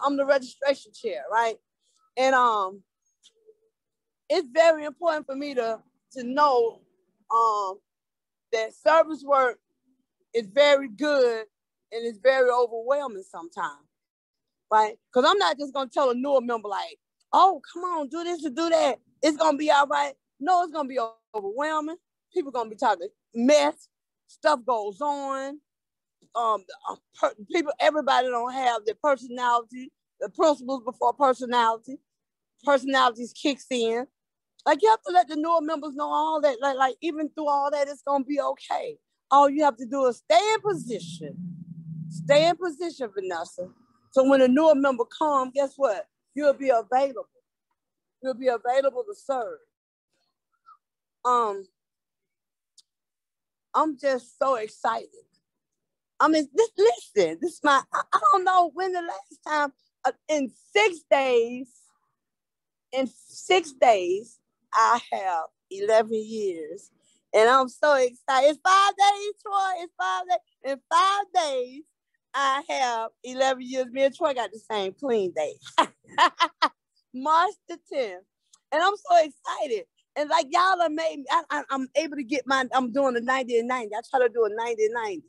I'm the registration chair, right? And it's very important for me to know that service work is very good and it's very overwhelming sometimes, right? Because I'm not just gonna tell a newer member like, oh, come on, do this or do that. It's gonna be all right. No, it's gonna be overwhelming. People gonna be talking mess. Stuff goes on. People, everybody don't have their personality, the principles before personality. Personalities kicks in. Like you have to let the newer members know all that. Like even through all that, it's gonna be okay. All you have to do is stay in position. Stay in position, Vanessa. So when a newer member comes, guess what? You'll be available. You'll be available to serve. I'm just so excited. I mean, listen, this is I don't know when the last time, in 6 days, I have 11 years. And I'm so excited. It's 5 days, Troy. It's 5 days. In 5 days, I have 11 years. Me and Troy got the same clean date. March the 10th. And I'm so excited. And like y'all have made me, I'm able to get I'm doing a 90 and 90. I try to do a 90 and 90.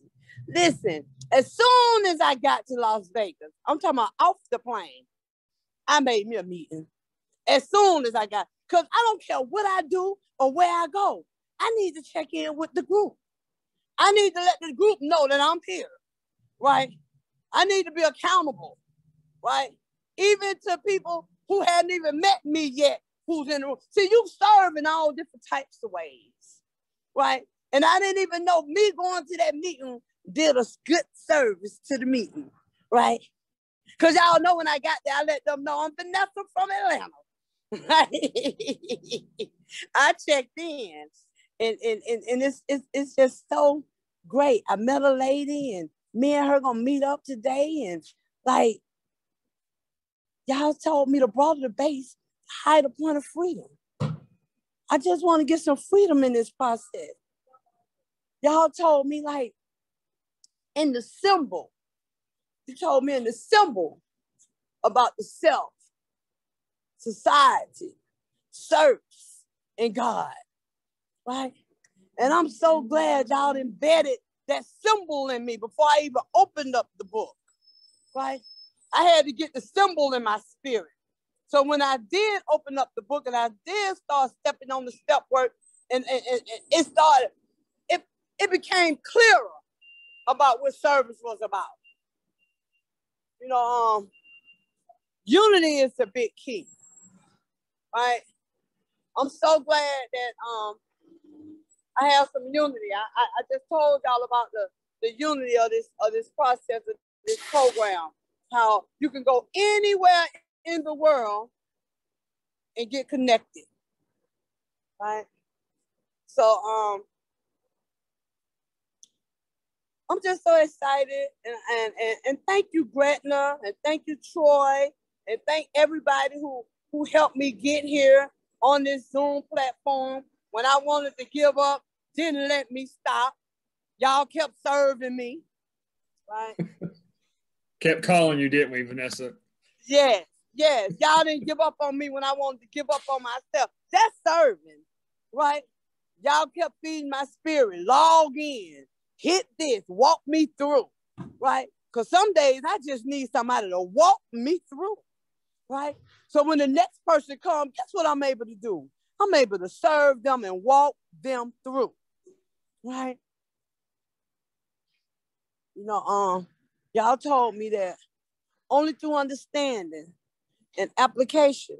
Listen, as soon as I got to Las Vegas, I'm talking about off the plane, I made me a meeting. As soon as I got, because I don't care what I do or where I go. I need to check in with the group. I need to let the group know that I'm here, right? I need to be accountable, right? Even to people who hadn't even met me yet, who's in the room. See, you serve in all different types of ways, right? And I didn't even know me going to that meeting did a good service to the meeting, right? Because y'all know when I got there, I let them know I'm Vanessa from Atlanta, right? I checked in, and it's just so great. I met a lady, and me and her gonna meet up today, and like, y'all told me to broaden the base, hide the point of freedom. I just want to get some freedom in this process. Y'all told me like in the symbol. You told me in the symbol about the self, society, service, and God, right? And I'm so glad y'all embedded that symbol in me before I even opened up the book, right? I had to get the symbol in my spirit. So when I did open up the book and I did start stepping on the step work, and it started, it became clearer about what service was about. You know, unity is a big key, right? I'm so glad that I have some unity. I just told y'all about the unity of this process, of this program, how you can go anywhere in the world and get connected, right? So I'm just so excited, and thank you, Gretna, and thank you, Troy, and thank everybody who helped me get here on this Zoom platform. When I wanted to give up, didn't let me stop. Y'all kept serving me, right? Kept calling you, didn't we, Vanessa? Yes. Y'all didn't give up on me when I wanted to give up on myself. That's serving, right? Y'all kept feeding my spirit. Log in. Hit this, walk me through, right? Because some days I just need somebody to walk me through, right? So when the next person comes, guess what I'm able to do? I'm able to serve them and walk them through, right? You know, y'all told me that only through understanding and application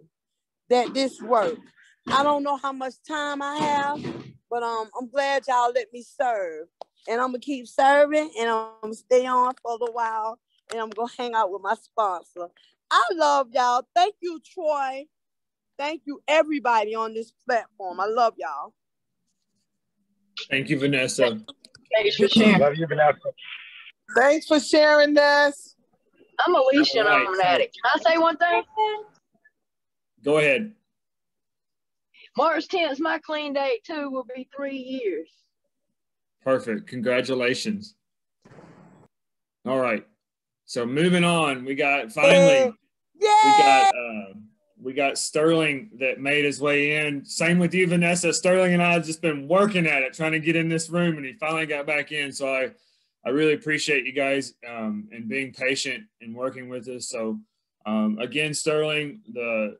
that this works. I don't know how much time I have, but I'm glad y'all let me serve. And I'm going to keep serving, and I'm going to stay on for a little while, and I'm going to hang out with my sponsor. I love y'all. Thank you, Troy. Thank you, everybody on this platform. I love y'all. Thank you, Vanessa. Thanks for sharing. Love you, Vanessa. Thanks for sharing this. I'm Alicia, and I'm an addict. Can I say one thing? Go ahead. March 10th, my clean date, too, will be 3 years. Perfect. Congratulations. All right. So moving on, we got finally, we got Sterling that made his way in. Same with you, Vanessa. Sterling and I have just been working at it, trying to get in this room, and he finally got back in. So I really appreciate you guys and being patient and working with us. So again, Sterling, the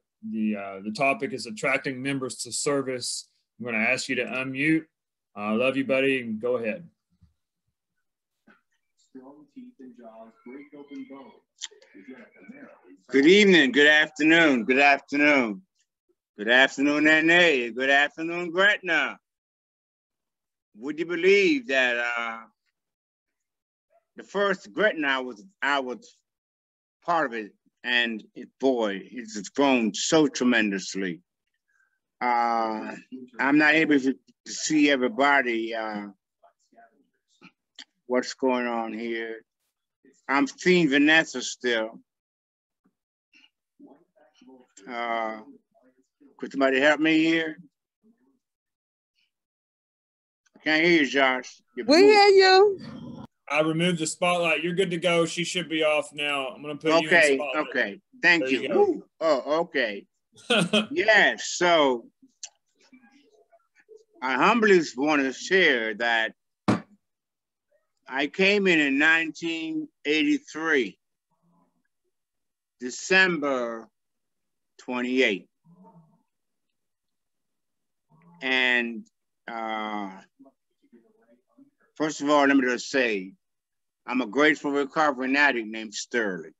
topic is attracting members to service. I'm going to ask you to unmute. I love you, buddy, and go ahead. Good evening, good afternoon, good afternoon. Good afternoon, NA. Good afternoon, Gretna. Would you believe that the first Gretna, I was part of it, and it's grown so tremendously. I'm not able to see everybody. What's going on here? I'm seeing Vanessa still. Could somebody help me here? I can't hear you, Josh. We hear you. I removed the spotlight. You're good to go. She should be off now. I'm going to put you in spotlight. Okay. Thank you. Go. Oh, okay. Yeah, so I humbly want to share that I came in 1983, December 28th. And first of all, let me just say, I'm a grateful recovering addict named Sterling.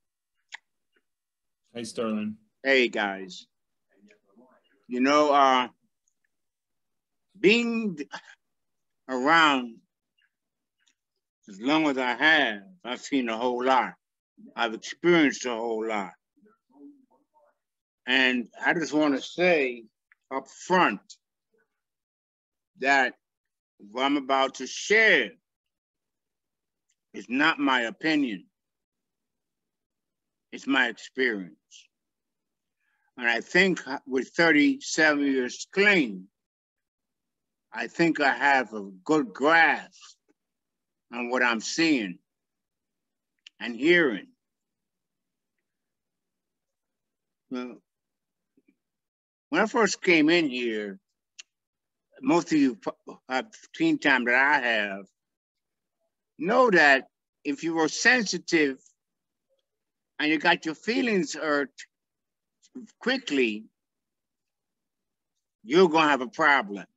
Hey, Sterling. Hey, guys. You know, being around as long as I have, I've seen a whole lot. I've experienced a whole lot. And I just want to say up front that what I'm about to share is not my opinion. It's my experience. And I think with 37 years clean, I think I have a good grasp on what I'm seeing and hearing. Well, when I first came in here, most of you have seen time that I have, know that if you were sensitive and you got your feelings hurt quickly, you're gonna have a problem.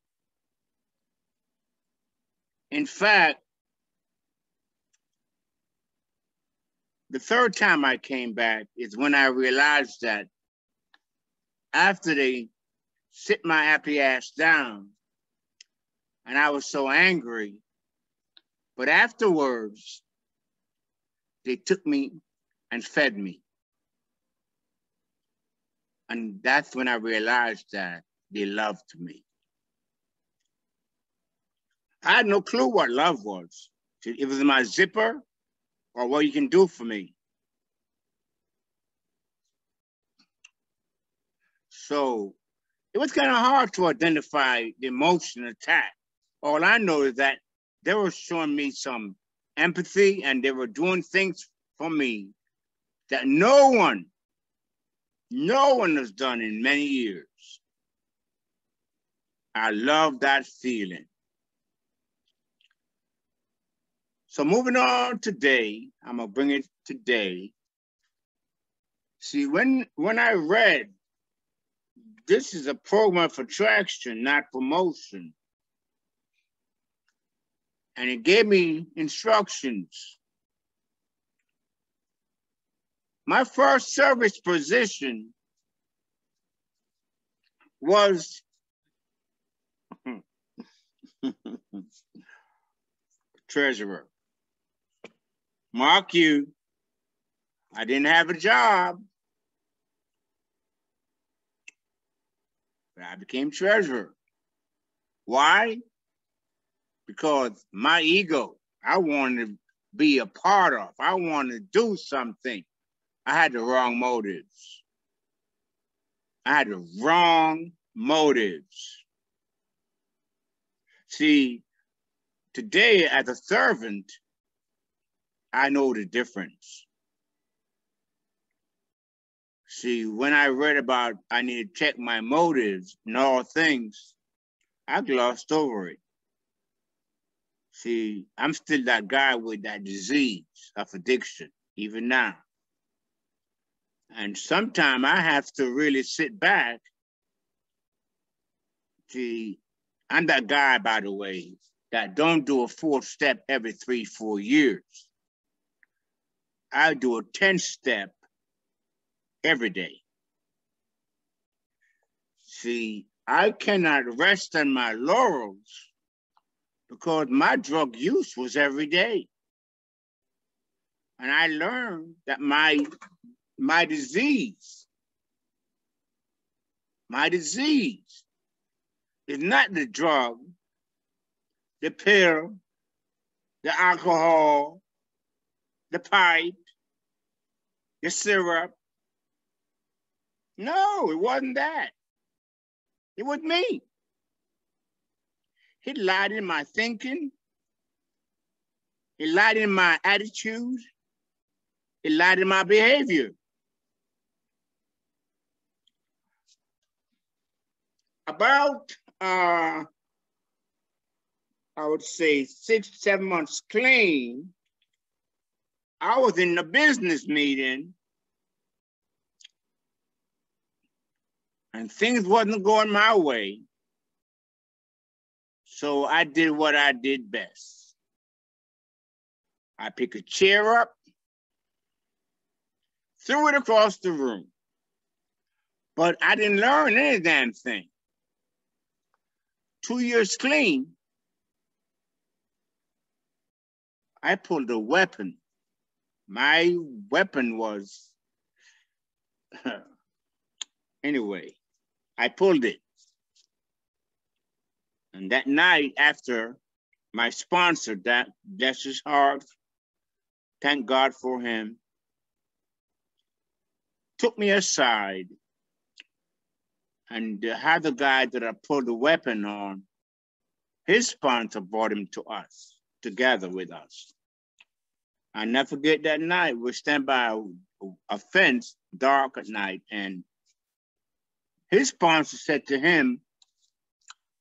In fact, the third time I came back is when I realized that after they sit my happy ass down, and I was so angry, but afterwards, they took me and fed me. And that's when I realized that they loved me. I had no clue what love was. It was my zipper or what you can do for me. So it was kind of hard to identify the emotion attack. All I know is that they were showing me some empathy and they were doing things for me that no one has done in many years. I love that feeling. So moving on today, I'm gonna bring it today. See, when I read, this is a program for traction, not promotion. And it gave me instructions. My first service position was treasurer. Mark you, I didn't have a job, but I became treasurer. Why? Because my ego, I wanted to be a part of, I wanted to do something. I had the wrong motives. See, today as a servant, I know the difference. See, when I read about I need to check my motives in all things, I glossed over it. See, I'm still that guy with that disease of addiction, even now. And sometimes I have to really sit back. See, I'm that guy, by the way, that don't do a 4th step every 3-4 years. I do a 10-step every day. See, I cannot rest on my laurels because my drug use was every day. And I learned that my disease is not the drug, the pill, the alcohol, the pipe, the syrup. No, it wasn't that. It was me. It lied in my thinking. It lied in my attitude. It lied in my behavior. About, I would say 6-7 months clean, I was in a business meeting and things wasn't going my way. So I did what I did best. I picked a chair up, threw it across the room. But I didn't learn any damn thing. 2 years clean, I pulled a weapon. My weapon was, anyway, I pulled it. And that night after, my sponsor, that bless his heart, thank God for him, took me aside and had the guy that I pulled the weapon on, his sponsor brought him to us, together with us. I never forget that night. We stand by a fence, dark at night, and his sponsor said to him,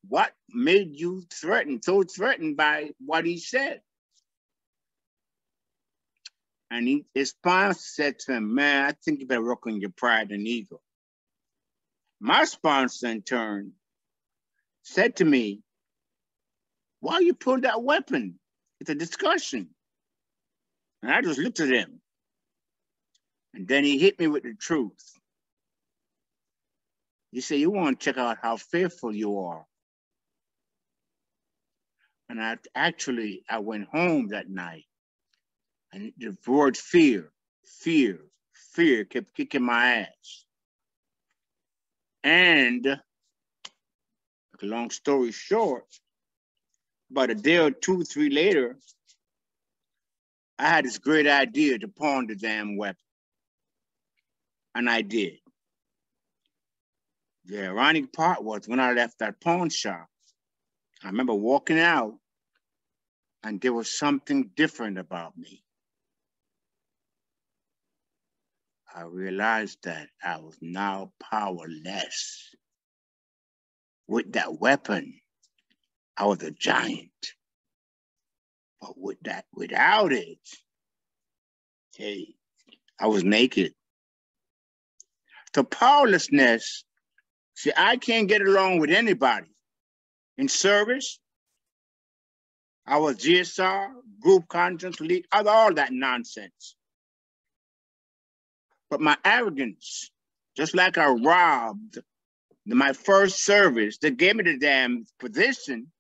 "What made you so threatened by what he said?" And his sponsor said to him, "Man, I think you better work on your pride and ego." My sponsor, in turn, said to me, "Why you pull that weapon? It's a discussion." And I just looked at him. And then he hit me with the truth. He said, "You want to check out how fearful you are." And I went home that night. And the word fear kept kicking my ass. And long story short, about a day or 2, 3 later, I had this great idea to pawn the damn weapon. And I did. The ironic part was when I left that pawn shop, I remember walking out and there was something different about me. I realized that I was now powerless. With that weapon, I was a giant. But without it, hey, I was naked. The powerlessness, see, I can't get along with anybody. In service, I was GSR, group conscience, lead, all that nonsense. But my arrogance, just like I robbed my first service, that gave me the damn position.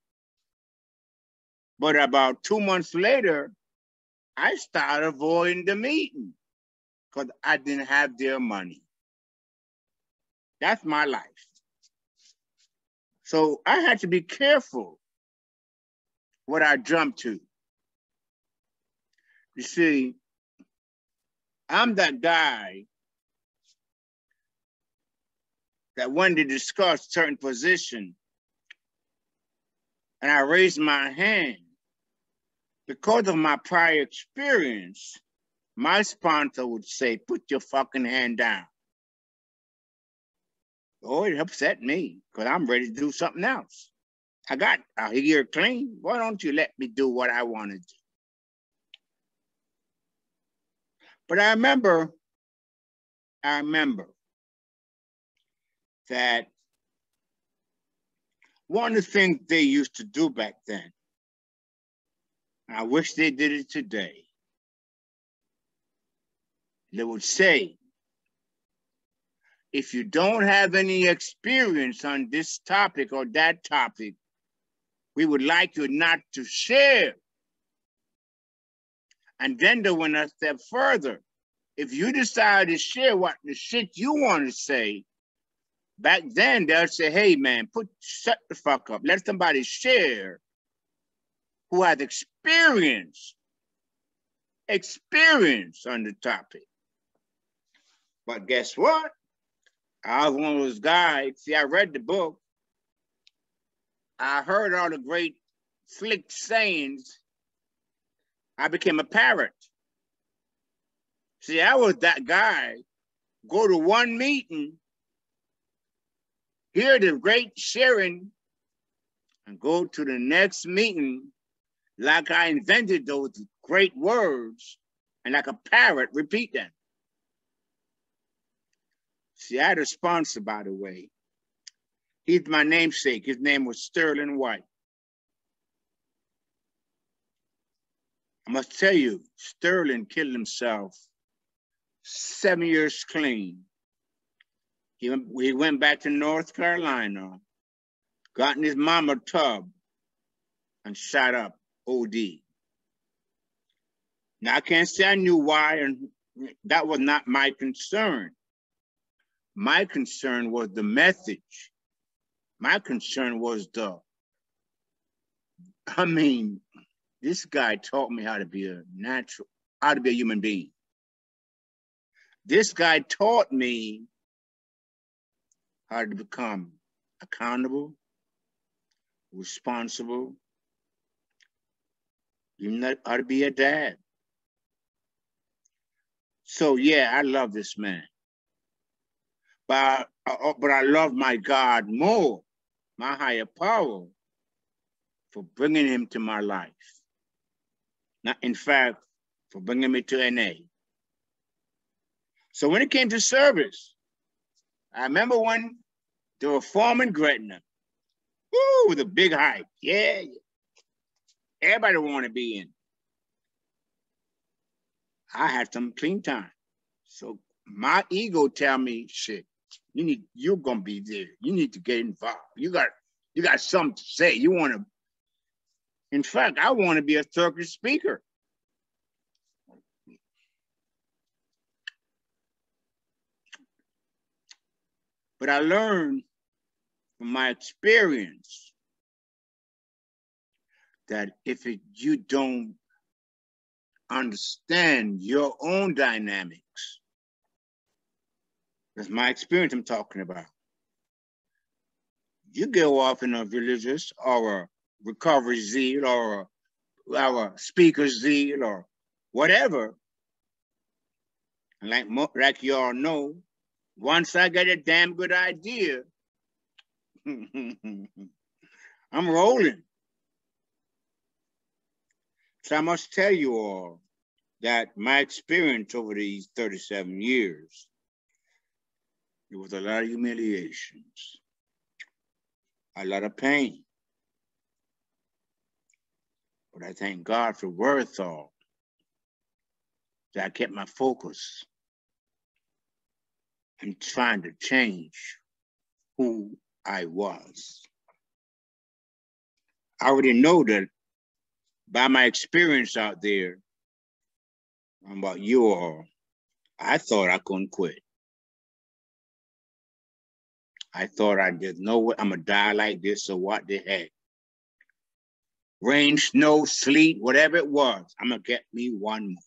But about 2 months later, I started avoiding the meeting because I didn't have their money. That's my life. So I had to be careful what I jumped to. You see, I'm that guy that when they discuss certain position and I raised my hand, because of my prior experience, my sponsor would say, "Put your fucking hand down." Oh, it upset me because I'm ready to do something else. I got a year clean. Why don't you let me do what I want to do? But I remember that one of the things they used to do back then, and I wish they did it today, they would say, if you don't have any experience on this topic or that topic, we would like you not to share. And then they went a step further. If you decide to share what the shit you want to say, back then they'll say, hey man, shut the fuck up. Let somebody share who has experience on the topic. But guess what? I was one of those guys. See, I read the book. I heard all the great slick sayings. I became a parrot. See, I was that guy. Go to one meeting, hear the great sharing, and go to the next meeting like I invented those great words, and like a parrot, repeat them. See, I had a sponsor, by the way. He's my namesake. His name was Sterling White. I must tell you, Sterling killed himself 7 years clean. He went back to North Carolina, got in his mama tub, and shot up OD. Now, I can't say I knew why, and that was not my concern. My concern was the message. My concern was this guy taught me how to be how to be a human being. This guy taught me how to become accountable, responsible, even how to be a dad. So yeah, I love this man. But I love my God more, my higher power, for bringing him to my life. Not, in fact, for bringing me to NA. So when it came to service, I remember when they were forming GRCNA. Woo, with a big hype. Yeah. Everybody wanted to be in. I had some clean time. So my ego tell me, shit, you're gonna be there. You need to get involved. You got something to say. You want to. In fact, I want to be a circuit speaker. But I learned from my experience that if you don't understand your own dynamics, that's my experience I'm talking about. You go off in a religious or a recovery zeal or a speaker zeal or whatever. And like you all know, once I get a damn good idea, I'm rolling. So I must tell you all that my experience over these 37 years, it was a lot of humiliations, a lot of pain. But I thank God for wherewithal that I kept my focus in trying to change who I was. I already know that by my experience out there, about you all, I thought I couldn't quit. I thought I just know what, I'm gonna die like this, so what the heck? Rain, snow, sleet, whatever it was, I'm gonna get me one more.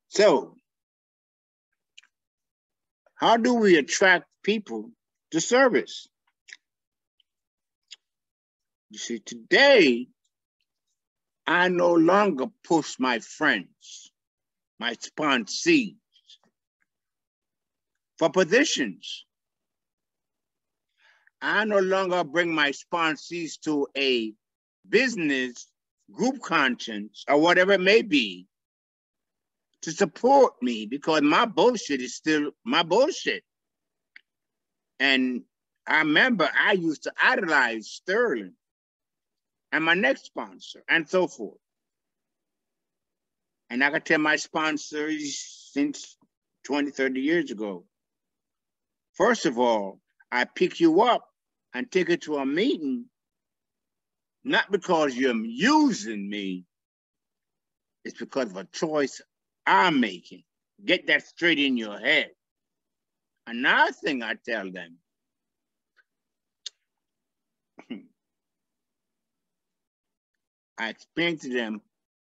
So, how do we attract people to service? You see, today, I no longer push my friends, my sponsees, for positions. I no longer bring my sponsees to a business, group conscience, or whatever it may be, to support me because my bullshit is still my bullshit. And I remember I used to idolize Sterling and my next sponsor and so forth. And I could tell my sponsors since 20, 30 years ago, first of all, I pick you up and take you to a meeting, not because you're using me, it's because of a choice I'm making. Get that straight in your head. Another thing I tell them, I explain to them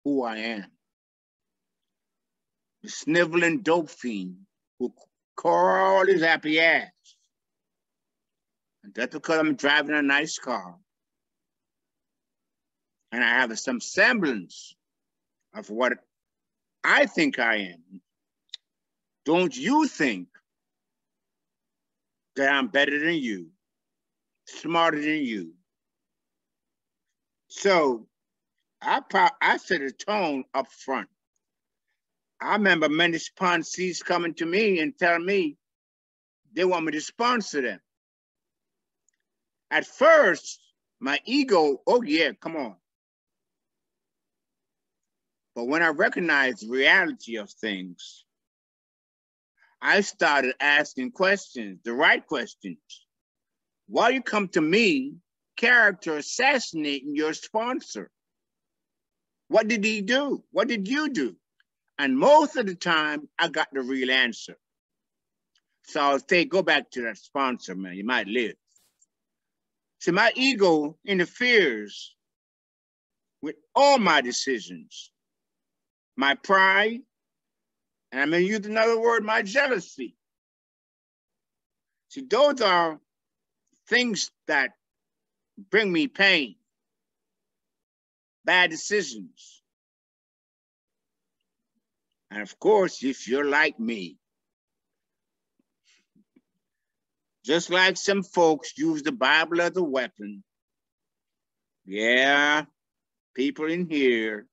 who I am. The sniveling dope fiend who call his happy ass. And that's because I'm driving a nice car. And I have some semblance of what I think I am. Don't you think that I'm better than you, smarter than you? So I set a tone up front. I remember many sponsees coming to me and telling me they want me to sponsor them. At first, my ego, oh yeah, come on. But when I recognized the reality of things, I started asking questions, the right questions. Why you come to me, character assassinating your sponsor? What did he do? What did you do? And most of the time, I got the real answer. So I'll say, go back to that sponsor, man, you might live. See, my ego interferes with all my decisions. My pride, and I'm gonna use another word, my jealousy. See, those are things that bring me pain, bad decisions. And of course, if you're like me, just like some folks use the Bible as a weapon, yeah, people in here.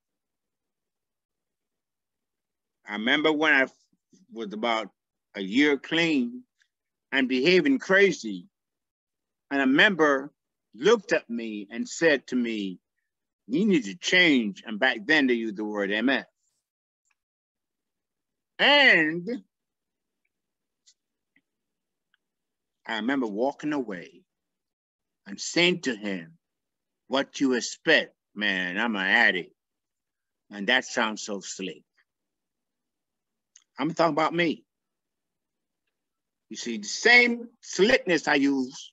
I remember when I was about a year clean and behaving crazy, and a member looked at me and said to me, you need to change. And back then they used the word MF. And I remember walking away and saying to him, what you expect, man, I'm an addict. And that sounds so slick. I'm talking about me. You see, the same slickness I use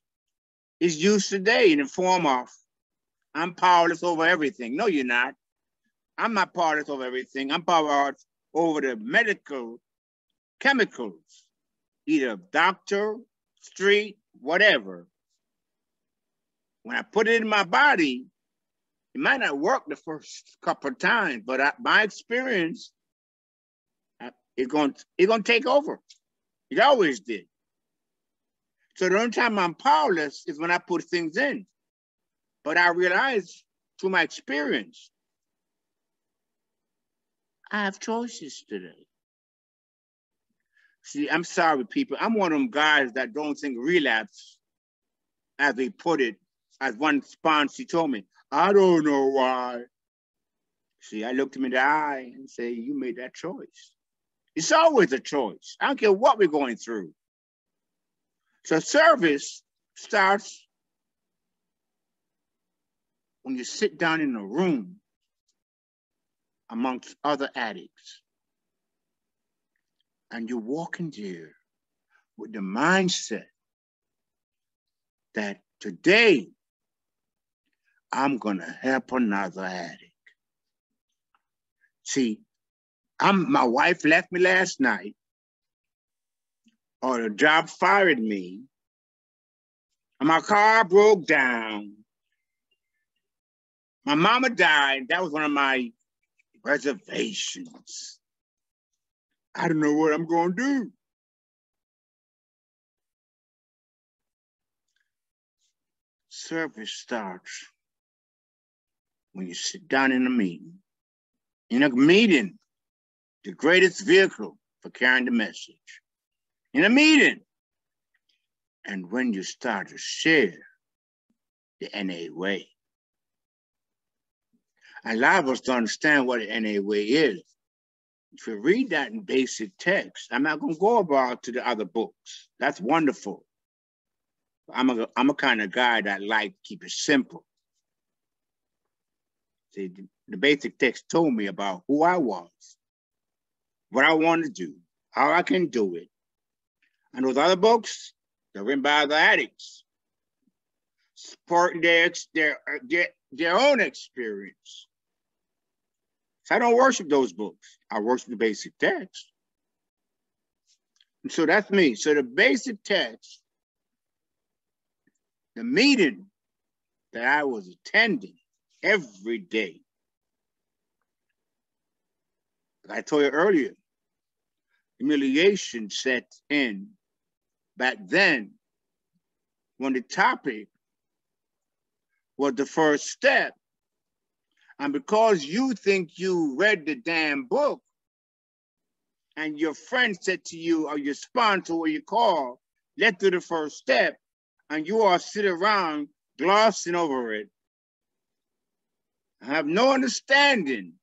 is used today in the form of, I'm powerless over everything. No, you're not. I'm not powerless over everything. I'm powerless over the medical chemicals, either doctor, street, whatever. When I put it in my body, it might not work the first couple of times, but my experience, it's gonna take over. It always did. So the only time I'm powerless is when I put things in. But I realize through my experience, I have choices today. See, I'm sorry, people. I'm one of them guys that don't think relapse, as they put it, as one sponsor told me, I don't know why. See, I looked him in the eye and say, you made that choice. It's always a choice. I don't care what we're going through. So service starts when you sit down in a room amongst other addicts and you walk in there with the mindset that today I'm gonna help another addict. See, my wife left me last night, or the job fired me, and my car broke down. My mama died. That was one of my reservations. I don't know what I'm gonna do. Service starts when you sit down in a meeting. In a meeting, the greatest vehicle for carrying the message. In a meeting, and when you start to share the NA way. A lot of us don't understand what the NA way is. If you read that in basic text, I'm not going to go about to the other books. That's wonderful. I'm a kind of guy that like to keep it simple. See, the basic text told me about who I was, what I want to do, how I can do it. And those other books, they're written by other addicts, supporting their own experience. So I don't worship those books. I worship the basic text. And so that's me. So the basic text, the meeting that I was attending every day. Like I told you earlier, humiliation set in back then when the topic was the first step. And because you think you read the damn book and your friend said to you or your sponsor or your call, let's do the first step, and you all sit around glossing over it, have no understanding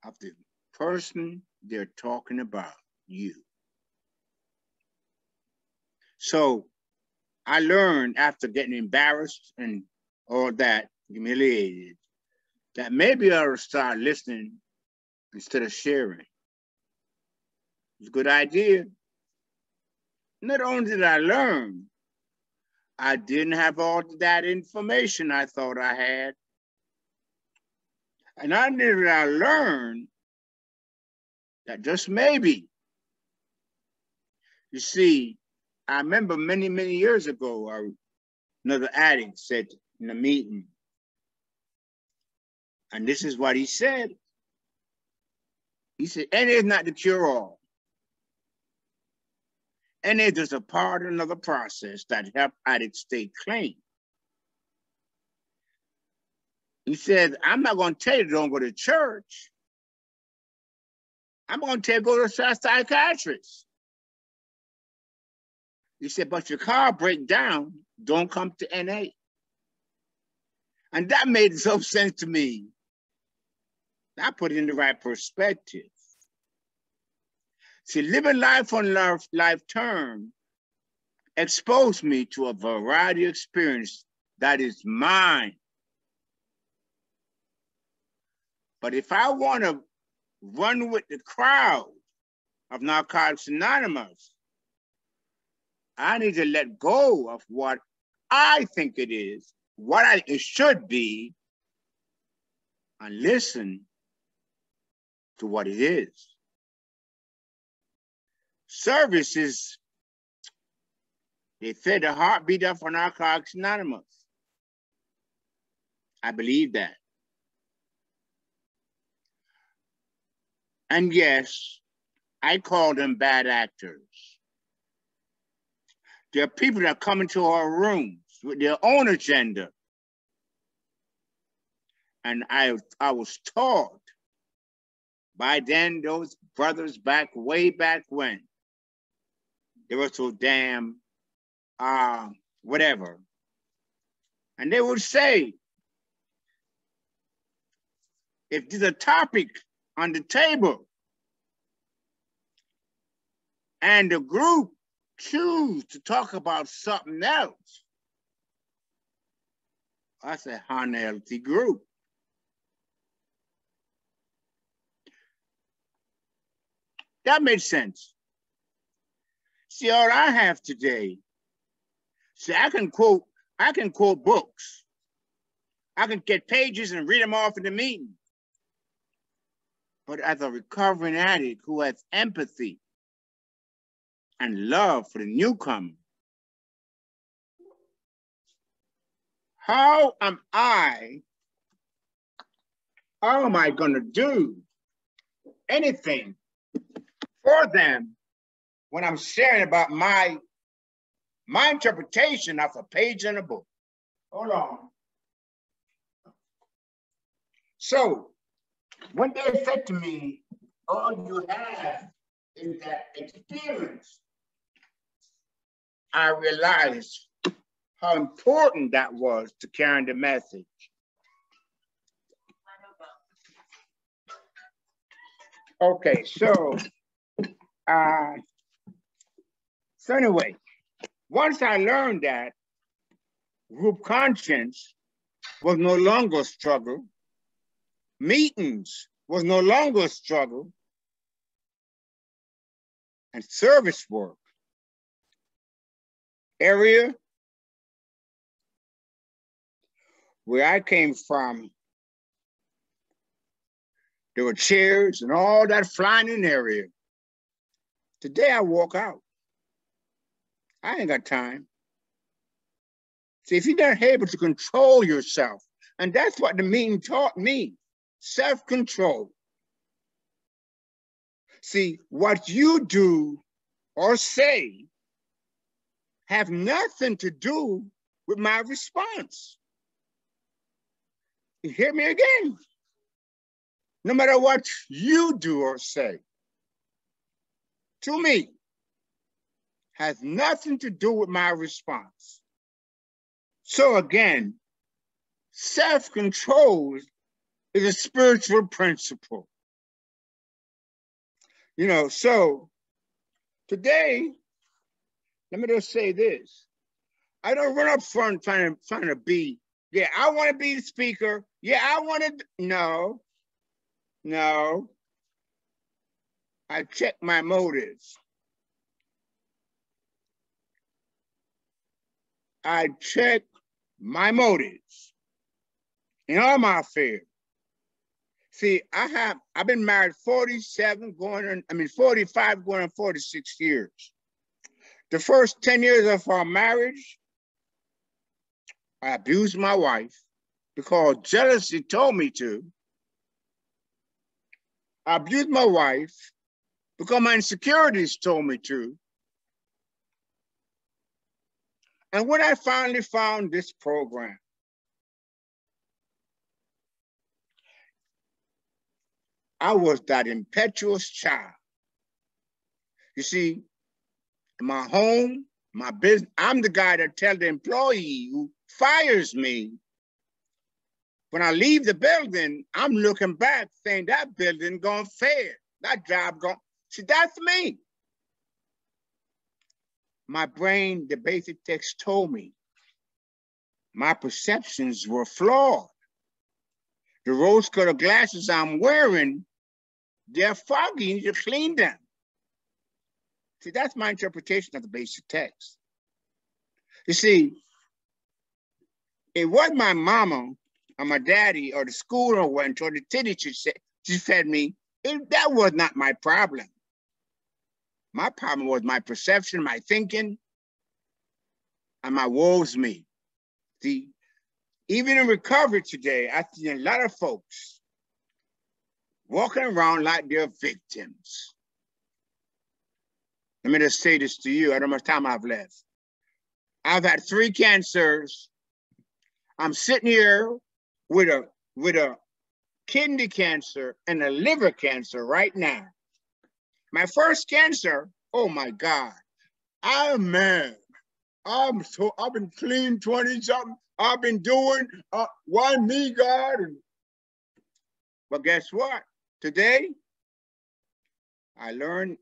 of the person they're talking about, you. So I learned after getting embarrassed and all that, humiliated, that maybe I would start listening instead of sharing. It's a good idea. Not only did I learn, I didn't have all that information I thought I had. And not only did I learn that just maybe, you see, I remember many, many years ago, another addict said in a meeting, and this is what he said. He said, NA is not the cure-all. NA is just a part of another process that helps addicts stay clean. He said, I'm not going to tell you to don't go to church. I'm going to tell you to go to a psychiatrist. He said, but your car break down, don't come to NA. And that made some sense to me. I put it in the right perspective. See, living life on life term exposed me to a variety of experience that is mine. But if I want to run with the crowd of Narcotics Anonymous, I need to let go of what I think it is, what it should be, and listen to what it is. Service is, they said, the heartbeat of Narcotics Anonymous. I believe that. And yes, I call them bad actors. There are people that come into our rooms with their own agenda. And I was taught by then, those brothers way back when, they were so damn, whatever. And they would say, if there's a topic on the table and the group choose to talk about something else, that's a unhealthy group. That made sense. See, all I have today, see, I can quote books. I can get pages and read them off in the meeting. But as a recovering addict who has empathy and love for the newcomer, how am I gonna do anything for them when I'm sharing about my my interpretation of a page in a book. Hold on. So when they said to me, all you have is that experience, I realized how important that was to carrying the message. Okay, so anyway, once I learned that group conscience was no longer a struggle, meetings was no longer a struggle, and service work, area where I came from, there were chairs and all that flying in area. Today I walk out. I ain't got time. See, if you're not able to control yourself, and that's what the meeting taught me, self-control. See, what you do or say have nothing to do with my response. You hear me again? No matter what you do or say, to me, has nothing to do with my response. So again, self-control is a spiritual principle. You know, so today, let me just say this. I don't run up front trying to be, yeah, I want to be the speaker. Yeah, I want to, no. I check my motives. I check my motives in all my affairs. See, I've been married 45 going on 46 years. The first 10 years of our marriage, I abused my wife because jealousy told me to. I abused my wife because my insecurities told me to. And when I finally found this program, I was that impetuous child. You see, in my home, my business, I'm the guy that tells the employee who fires me, when I leave the building, I'm looking back saying that building gonna fail, that job gonna, see, that's me. My brain, the basic text told me my perceptions were flawed. The rose-colored glasses I'm wearing, they're foggy, you need to clean them. See, that's my interpretation of the basic text. You see, it wasn't my mama or my daddy or the school I went or the teacher she fed me. That was not my problem. My problem was my perception, my thinking, and my woes me. See, even in recovery today, I see a lot of folks walking around like they're victims. Let me just say this to you. I don't know how much time I've left. I've had 3 cancers. I'm sitting here with a kidney cancer and a liver cancer right now. My first cancer, oh my God. I've been clean 20-something. I've been doing, why me, God? But guess what? Today, I learned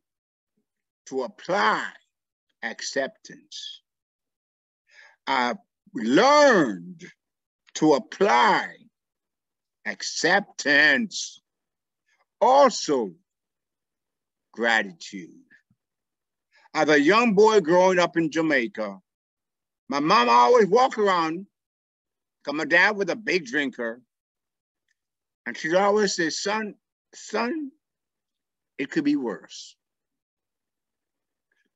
to apply acceptance. I learned to apply acceptance. Also, gratitude. As a young boy growing up in Jamaica, my mom always walked around, because my dad was a big drinker, and she'd always say, son, it could be worse.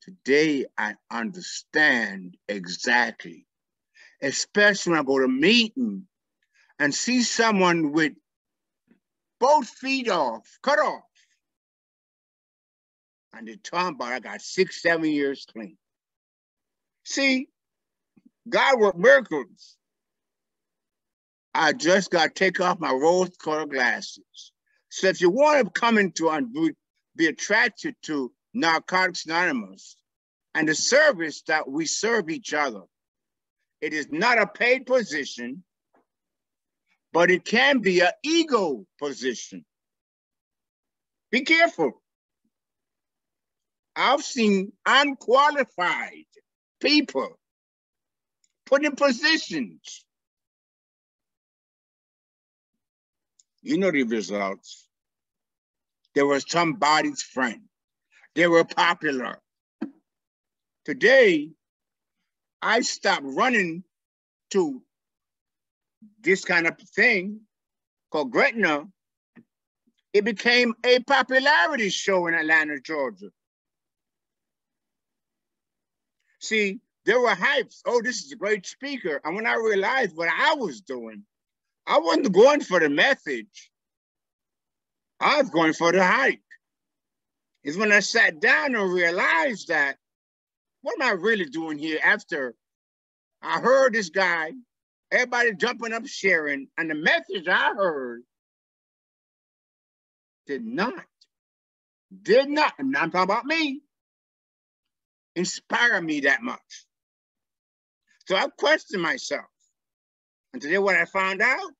Today, I understand exactly, especially when I go to a meeting and see someone with both feet cut off, and they talking about I got 6, 7 years clean. See, God worked miracles. I just got to take off my rose-colored glasses. So if you want to come into and be attracted to Narcotics Anonymous and the service that we serve each other, it is not a paid position, but it can be an ego position. Be careful. I've seen unqualified people put in positions. You know the results. They were somebody's friend. They were popular. Today, I stopped running to this kind of thing called GRCNA. It became a popularity show in Atlanta, Georgia. See, there were hypes. Oh, this is a great speaker. And when I realized what I was doing, I wasn't going for the message. I was going for the hype. It's when I sat down and realized that, what am I really doing here after I heard this guy, everybody jumping up, sharing, and the message I heard did not, and I'm talking about me, inspire me that much. So I questioned myself. And today what I found out,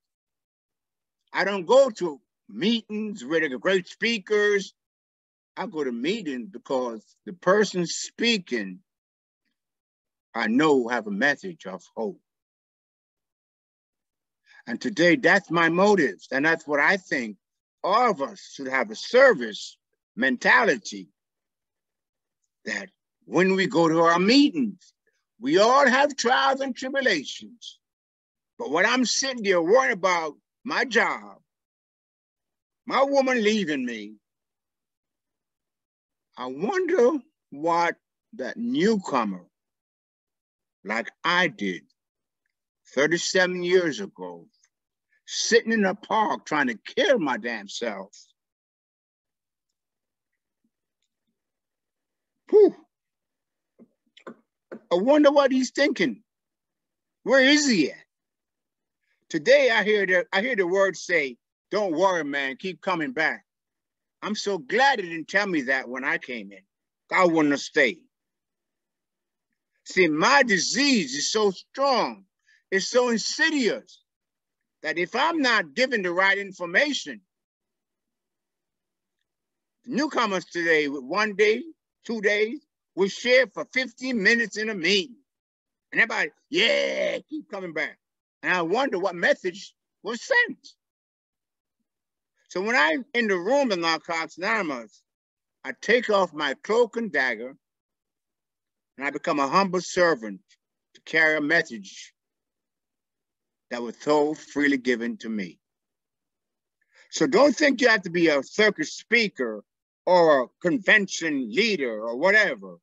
I don't go to meetings where there are great speakers. I go to meetings because the person speaking, I know have a message of hope. And today that's my motives. And that's what I think all of us should have, a service mentality, that when we go to our meetings, we all have trials and tribulations. But when I'm sitting there worrying about my job, my woman leaving me, I wonder what that newcomer, like I did 37 years ago, sitting in a park trying to kill my damn self. Whew. I wonder what he's thinking. Where is he at? Today I hear the word say, don't worry, man, keep coming back. I'm so glad he didn't tell me that when I came in. I wouldn't have stayed. See, my disease is so strong, it's so insidious, that if I'm not given the right information, newcomers today with 1 day, 2 days, will share for 15 minutes in a meeting. And everybody, yeah, keep coming back. And I wonder what message was sent. So when I'm in the room in Narcotics Anonymous, I take off my cloak and dagger, and I become a humble servant to carry a message that was so freely given to me. So don't think you have to be a circus speaker or a convention leader or whatever.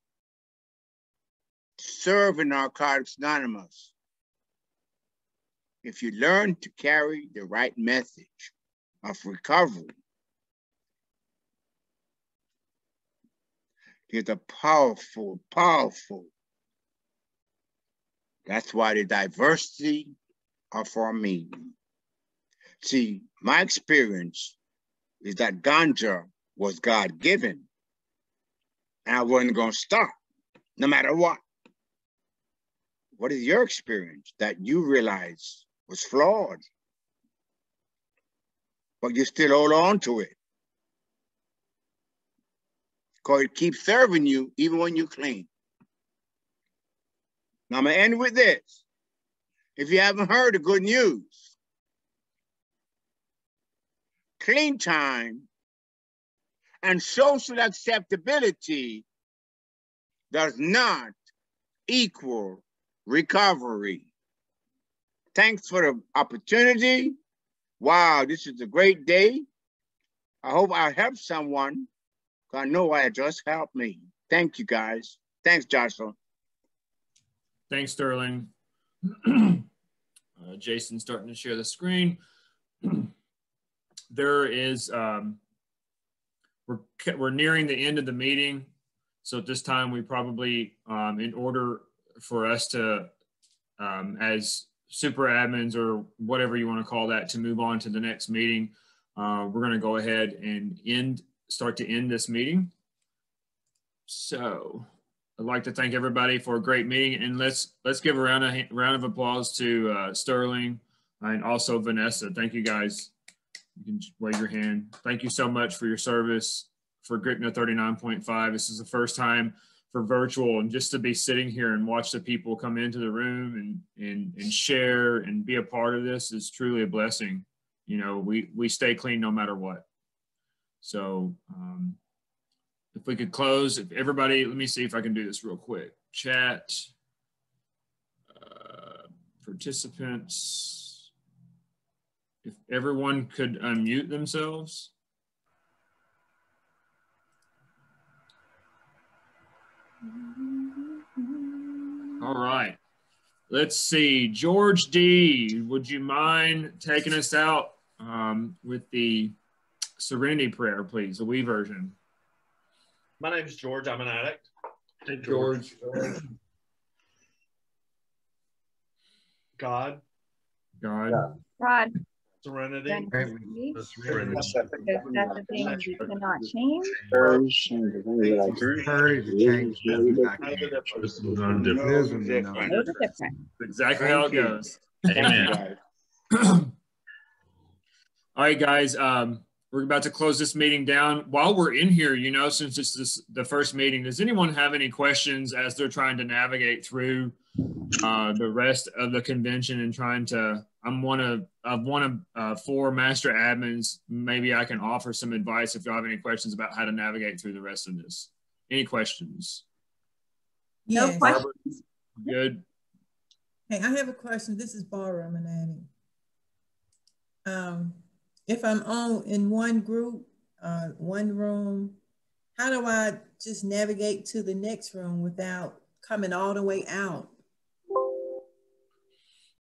Serve in Narcotics Anonymous. If you learn to carry the right message of recovery, it's a powerful, powerful. That's why the diversity of our meeting. See, my experience is that ganja was God-given, and I wasn't going to stop, no matter what. What is your experience that you realize was flawed, but you still hold on to it? Because it keeps serving you even when you're clean. Now I'm going to end with this. If you haven't heard the good news, clean time and social acceptability does not equal recovery. Thanks for the opportunity. Wow, this is a great day. I hope I helped someone. I know I just helped me. Thank you, guys. Thanks, Joshua. Thanks, Sterling. Jason's starting to share the screen. There is, we're nearing the end of the meeting. So at this time, we probably, in order for us to, as super admins or whatever you want to call that, to move on to the next meeting. We're going to go ahead and start to end this meeting. So I'd like to thank everybody for a great meeting, and let's give a round of applause to Sterling and also Vanessa. Thank you guys. You can wave your hand. Thank you so much for your service for GRCNA 39.5. This is the first time for virtual, and just to be sitting here and watch the people come into the room and share and be a part of this is truly a blessing. You know, we stay clean no matter what. So if we could close, if everybody, let me see if I can do this real quick. Chat, participants, if everyone could unmute themselves. All right, let's see. George D, would you mind taking us out with the Serenity Prayer, please, the we version? My name is George. I'm an addict. Hey, George. God. Serenity. Because that's the thing you cannot change. Exactly how it goes. Amen. All right, guys. We're about to close this meeting down. While we're in here, you know, since it's the first meeting, does anyone have any questions as they're trying to navigate through the rest of the convention and trying to? I'm one of 4 master admins. Maybe I can offer some advice if you have any questions about how to navigate through the rest of this. Any questions? Yes. No questions. Good. Hey, I have a question. This is Barbara. I'm an addict. If I'm in one group, one room, how do I just navigate to the next room without coming all the way out